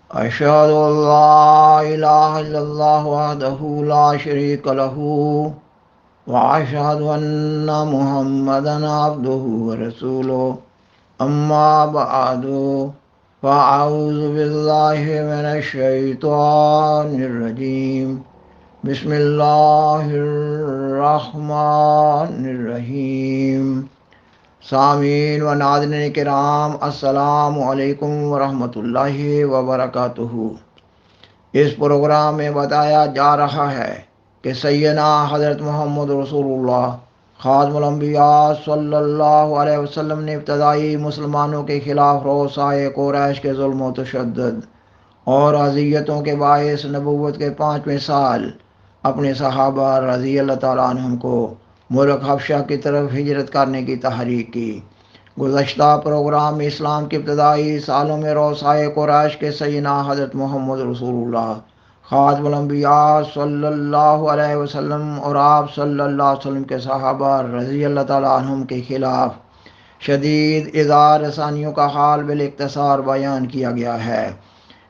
أشهد أن لا إله إلا الله وحده لا شريك له وأشهد أن محمدا عبده ورسوله أما بعد فأعوذ بالله من الشيطان الرجيم بسم الله الرحمن الرحيم سامعین و ناظرین کرام، السلام علیکم ورحمۃ اللہ وبرکاتہ۔ اس پروگرام میں بتایا جا رہا ہے کہ سیدنا حضرت محمد رسول اللہ خاتم الانبیاء صلی اللہ علیہ وسلم نے ابتدائی مسلمانوں کے خلاف روسائے قریش کے ظلم و تشدد اور اذیتوں کے باعث نبوت کے 5ویں سال اپنے صحابہ رضی اللہ تعالیٰ عنہم کو ملک حبشہ کی طرف ہجرت کرنے کی تحریک کی۔ گزشتہ پروگرام میں اسلام کے ابتدائی سالوں میں روسائے قریش کے سیدنا حضرت محمد رسول اللہ خاتم الانبیاء صلی اللہ علیہ وسلم اور آپ صلی اللہ علیہ وسلم کے صحابہ رضی اللہ تعالیٰ عنہم کے خلاف شدید اظہار رسانیوں کا حال بالاختصار بیان کیا گیا ہے۔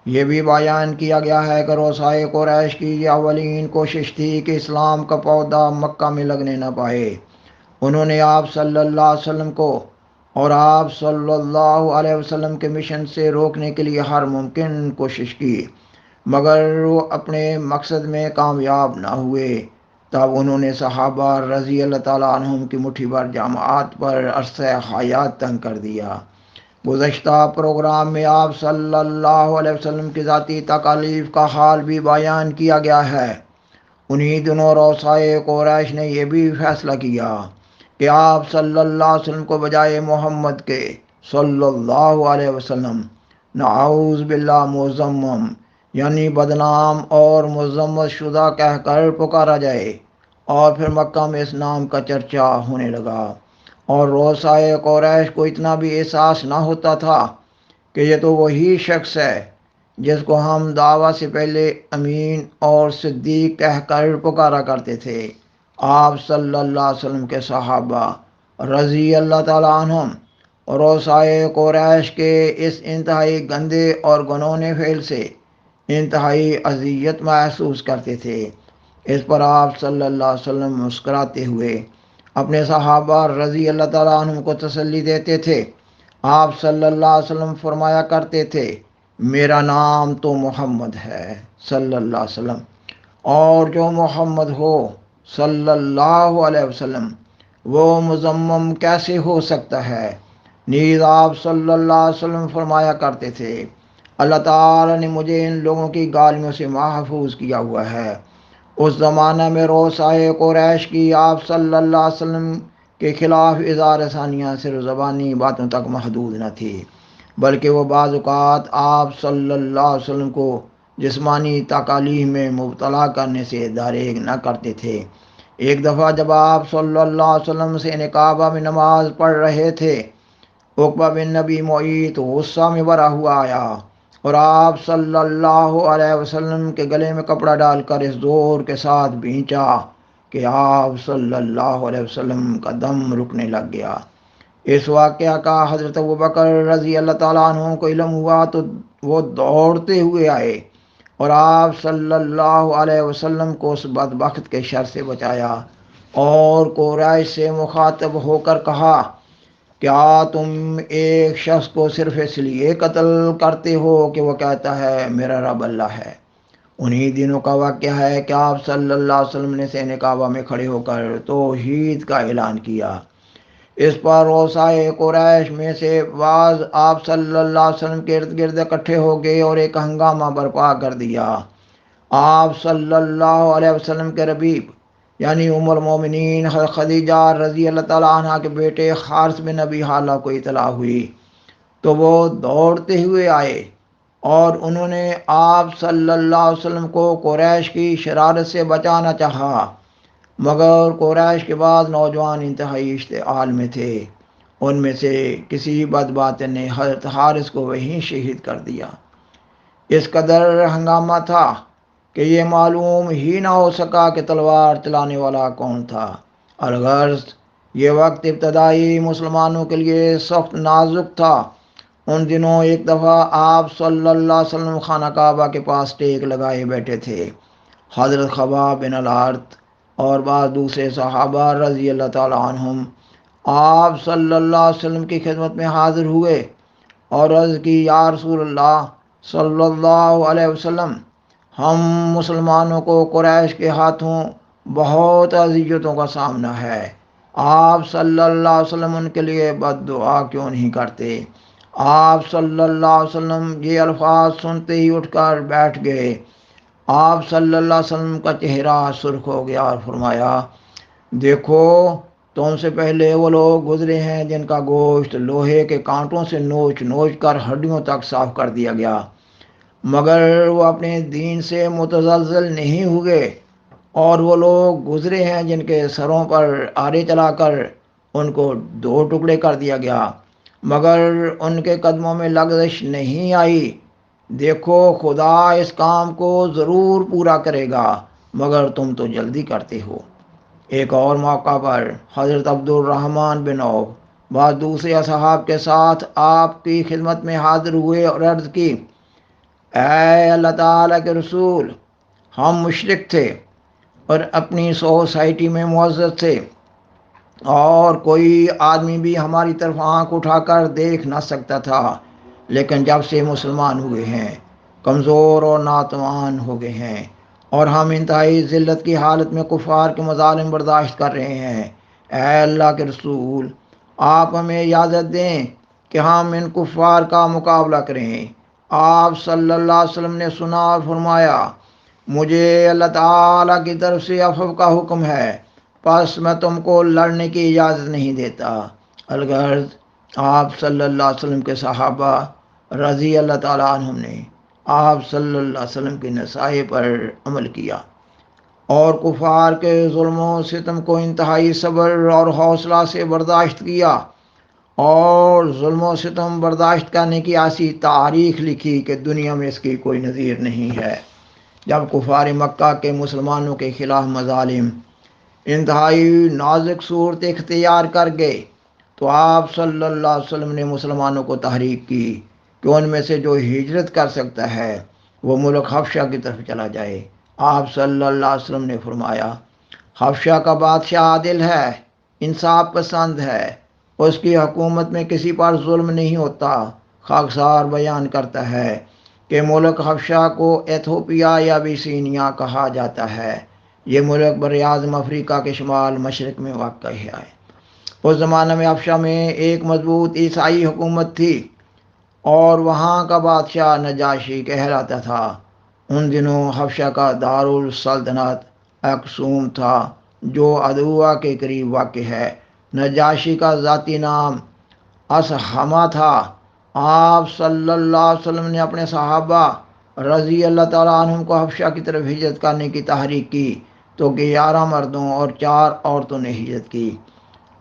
یہ بھی بیان کیا گیا ہے کہ روسائے قریش کی یہ اولین کوشش تھی کہ اسلام کا پودا مکہ میں لگنے نہ پائے۔ انہوں نے آپ صلی اللہ علیہ وسلم کو اور آپ صلی اللہ علیہ وسلم کے مشن سے روکنے کے لیے ہر ممکن کوشش کی، مگر وہ اپنے مقصد میں کامیاب نہ ہوئے۔ تب انہوں نے صحابہ رضی اللہ تعالیٰ عنہم کی مٹھی بھر جماعت پر عرصہ حیات تنگ کر دیا۔ گزشتہ پروگرام میں آپ صلی اللہ علیہ وسلم کی ذاتی تکالیف کا حال بھی بیان کیا گیا ہے۔ انہی دنوں روسائے قریش نے یہ بھی فیصلہ کیا کہ آپ صلی اللہ علیہ وسلم کو بجائے محمد کے صلی اللہ علیہ وسلم نعوذ باللہ مذمم یعنی بدنام اور مذمت شدہ کہہ کر پکارا جائے، اور پھر مکہ میں اس نام کا چرچا ہونے لگا، اور روسائے قریش کو اتنا بھی احساس نہ ہوتا تھا کہ یہ تو وہی شخص ہے جس کو ہم دعویٰ سے پہلے امین اور صدیق کہہ کر پکارا کرتے تھے۔ آپ صلی اللہ علیہ وسلم کے صحابہ رضی اللہ تعالیٰ عنہم اور روسائے قریش کے اس انتہائی گندے اور گنونے فعل سے انتہائی اذیت محسوس کرتے تھے۔ اس پر آپ صلی اللہ علیہ وسلم مسکراتے ہوئے اپنے صحابہ رضی اللہ تعالیٰ عنہم کو تسلی دیتے تھے۔ آپ صلی اللہ علیہ وسلم فرمایا کرتے تھے، میرا نام تو محمد ہے صلی اللہ علیہ وسلم، اور جو محمد ہو صلی اللہ علیہ وسلم وہ مذمم کیسے ہو سکتا ہے۔ نیز آپ صلی اللہ علیہ وسلم فرمایا کرتے تھے، اللہ تعالیٰ نے مجھے ان لوگوں کی گالیوں سے محفوظ کیا ہوا ہے۔ اس زمانہ میں روسائے قریش کی آپ صلی اللہ علیہ وسلم کے خلاف اظہار ثانیہ صرف زبانی باتوں تک محدود نہ تھی، بلکہ وہ بعض اوقات آپ صلی اللہ علیہ وسلم کو جسمانی تکالیف میں مبتلا کرنے سے دریغ نہ کرتے تھے۔ ایک دفعہ جب آپ صلی اللہ علیہ وسلم سے کعبہ میں نماز پڑھ رہے تھے، عقبہ بن نبی معیط غصہ میں بھرا ہوا آیا اور آپ صلی اللہ علیہ وسلم کے گلے میں کپڑا ڈال کر اس زور کے ساتھ بھینچا کہ آپ صلی اللہ علیہ وسلم کا دم رکنے لگ گیا۔ اس واقعہ کا حضرت ابوبکر رضی اللہ تعالیٰ عنہ کو علم ہوا تو وہ دوڑتے ہوئے آئے اور آپ صلی اللہ علیہ وسلم کو اس بدبخت کے شر سے بچایا، اور قریش سے مخاطب ہو کر کہا، کیا تم ایک شخص کو صرف اس لیے قتل کرتے ہو کہ وہ کہتا ہے میرا رب اللہ ہے؟ انہی دنوں کا واقعہ ہے کہ آپ صلی اللہ علیہ وسلم نے سین کعبہ میں کھڑے ہو کر توحید کا اعلان کیا۔ اس پر روسائے قریش میں سے بعض آپ صلی اللہ علیہ وسلم کے ارد گرد اکٹھے ہو گئے اور ایک ہنگامہ برپا کر دیا۔ آپ صلی اللہ علیہ وسلم کے ربیب یعنی ام المومنین خدیجہ رضی اللہ تعالیٰ عنہ کے بیٹے حارث بن ابی حالہ کو اطلاع ہوئی تو وہ دوڑتے ہوئے آئے، اور انہوں نے آپ صلی اللہ علیہ وسلم کو قریش کی شرارت سے بچانا چاہا، مگر قریش کے بعد نوجوان انتہائی اشتعال میں تھے۔ ان میں سے کسی بدباطن نے حضرت حارث کو وہیں شہید کر دیا۔ اس قدر ہنگامہ تھا کہ یہ معلوم ہی نہ ہو سکا کہ تلوار چلانے والا کون تھا۔ الغرض یہ وقت ابتدائی مسلمانوں کے لیے سخت نازک تھا، ان دنوں ایک دفعہ آپ صلی اللہ علیہ وسلم خانہ کعبہ کے پاس ٹیک لگائے بیٹھے تھے۔ حضرت خباب بن الارت اور بعض دوسرے صحابہ رضی اللہ تعالیٰ عنہم آپ صلی اللہ علیہ وسلم کی خدمت میں حاضر ہوئے اور عرض کی، یا رسول اللہ صلی اللہ علیہ وسلم، ہم مسلمانوں کو قریش کے ہاتھوں بہت اذیتوں کا سامنا ہے، آپ صلی اللہ علیہ وسلم ان کے لیے بد دعا کیوں نہیں کرتے؟ آپ صلی اللہ علیہ وسلم یہ الفاظ سنتے ہی اٹھ کر بیٹھ گئے۔ آپ صلی اللہ علیہ وسلم کا چہرہ سرخ ہو گیا اور فرمایا، دیکھو، تم سے پہلے وہ لوگ گزرے ہیں جن کا گوشت لوہے کے کانٹوں سے نوچ نوچ کر ہڈیوں تک صاف کر دیا گیا، مگر وہ اپنے دین سے متزلزل نہیں ہوئے، اور وہ لوگ گزرے ہیں جن کے سروں پر آرے چلا کر ان کو دو ٹکڑے کر دیا گیا، مگر ان کے قدموں میں لغزش نہیں آئی۔ دیکھو، خدا اس کام کو ضرور پورا کرے گا، مگر تم تو جلدی کرتے ہو۔ ایک اور موقع پر حضرت عبد الرحمن بن عوف بعض دوسرے اصحاب کے ساتھ آپ کی خدمت میں حاضر ہوئے اور عرض کی، اے اللہ تعالیٰ کے رسول، ہم مشرک تھے اور اپنی سوسائٹی میں معزز تھے، اور کوئی آدمی بھی ہماری طرف آنکھ اٹھا کر دیکھ نہ سکتا تھا، لیکن جب سے مسلمان ہوئے ہیں کمزور اور ناتوان ہو گئے ہیں، اور ہم انتہائی ذلت کی حالت میں کفار کے مظالم برداشت کر رہے ہیں۔ اے اللہ کے رسول، آپ ہمیں اجازت دیں کہ ہم ان کفار کا مقابلہ کریں۔ آپ صلی اللہ علیہ وسلم نے سنا اور فرمایا، مجھے اللہ تعالیٰ کی طرف سے عفو کا حکم ہے، پس میں تم کو لڑنے کی اجازت نہیں دیتا۔ الغرض آپ صلی اللہ علیہ وسلم کے صحابہ رضی اللہ تعالیٰ عنہم نے آپ صلی اللہ علیہ وسلم کے نصائح پر عمل کیا اور کفار کے ظلم و ستم کو انتہائی صبر اور حوصلہ سے برداشت کیا، اور ظلم و ستم برداشت کرنے کی ایسی تاریخ لکھی کہ دنیا میں اس کی کوئی نظیر نہیں ہے۔ جب کفار مکہ کے مسلمانوں کے خلاف مظالم انتہائی نازک صورت اختیار کر گئے تو آپ صلی اللہ علیہ وسلم نے مسلمانوں کو تحریک کی کہ ان میں سے جو ہجرت کر سکتا ہے وہ ملک حبشہ کی طرف چلا جائے۔ آپ صلی اللہ علیہ وسلم نے فرمایا، حبشہ کا بادشاہ عادل ہے، انصاف پسند ہے، اس کی حکومت میں کسی پر ظلم نہیں ہوتا۔ خاکسار بیان کرتا ہے کہ ملک حبشہ کو ایتھوپیا یا ابیسینیا کہا جاتا ہے۔ یہ ملک براعظم افریقہ کے شمال مشرق میں واقع ہے۔ اس زمانے میں حبشہ میں ایک مضبوط عیسائی حکومت تھی اور وہاں کا بادشاہ نجاشی کہلاتا تھا۔ ان دنوں حبشہ کا دارالسلطنت اکسوم تھا، جو عدوہ کے قریب واقع ہے۔ نجاشی کا ذاتی نام اسحمہ تھا۔ آپ صلی اللہ علیہ وسلم نے اپنے صحابہ رضی اللہ تعالیٰ عنہم کو حبشہ کی طرف ہجرت کرنے کی تحریک کی تو 11 مردوں اور 4 عورتوں نے ہجرت کی۔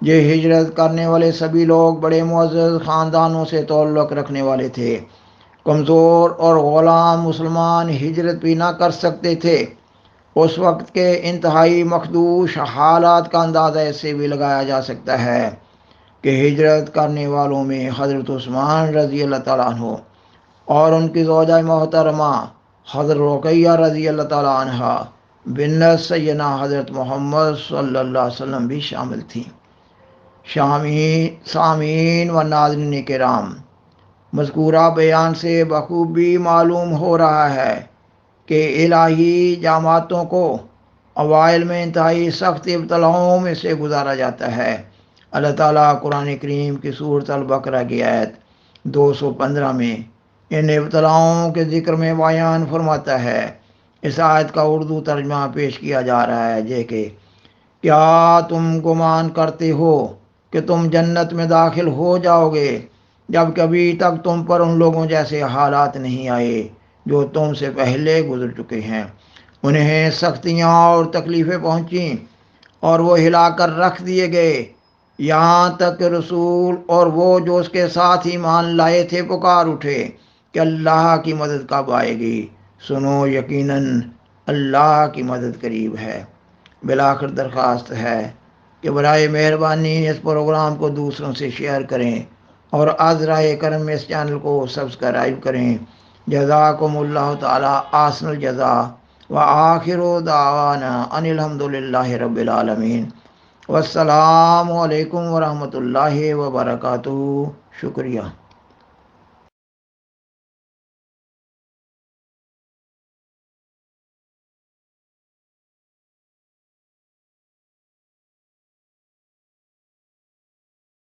یہ ہجرت کرنے والے سبھی لوگ بڑے معزز خاندانوں سے تعلق رکھنے والے تھے۔ کمزور اور غلام مسلمان ہجرت بھی نہ کر سکتے تھے۔ اس وقت کے انتہائی مخدوش حالات کا اندازہ ایسے بھی لگایا جا سکتا ہے کہ ہجرت کرنے والوں میں حضرت عثمان رضی اللہ تعالیٰ عنہ اور ان کی زوجہ محترمہ حضرت رقیہ رضی اللہ تعالیٰ عنہ بنت سیدنا حضرت محمد صلی اللہ علیہ وسلم بھی شامل تھیں۔ سامعین و ناظرین کرام، مذکورہ بیان سے بخوبی معلوم ہو رہا ہے کہ الہی جماعتوں کو اوائل میں انتہائی سخت ابتلاؤں میں سے گزارا جاتا ہے۔ اللہ تعالیٰ قرآن کریم کی سورۃ البقرہ کی آیت 215 میں ان ابتلاؤں کے ذکر میں بیان فرماتا ہے۔ اس آیت کا اردو ترجمہ پیش کیا جا رہا ہے کہ کیا تم گمان کرتے ہو کہ تم جنت میں داخل ہو جاؤ گے جب کبھی تک تم پر ان لوگوں جیسے حالات نہیں آئے جو تم سے پہلے گزر چکے ہیں؟ انہیں سختیاں اور تکلیفیں پہنچیں اور وہ ہلا کر رکھ دیے گئے، یہاں تک کہ رسول اور وہ جو اس کے ساتھ ایمان لائے تھے پکار اٹھے کہ اللہ کی مدد کب آئے گی؟ سنو، یقیناً اللہ کی مدد قریب ہے۔ بالآخر درخواست ہے کہ برائے مہربانی اس پروگرام کو دوسروں سے شیئر کریں اور آذرائے کرم میں اس چینل کو سبسکرائب کریں۔ جزاکم اللہ تعالی احسن الجزا وآخر دعوانا ان الحمد للہ رب العالمین۔ والسلام علیکم ورحمۃ اللہ وبرکاتہ۔ شکریہ۔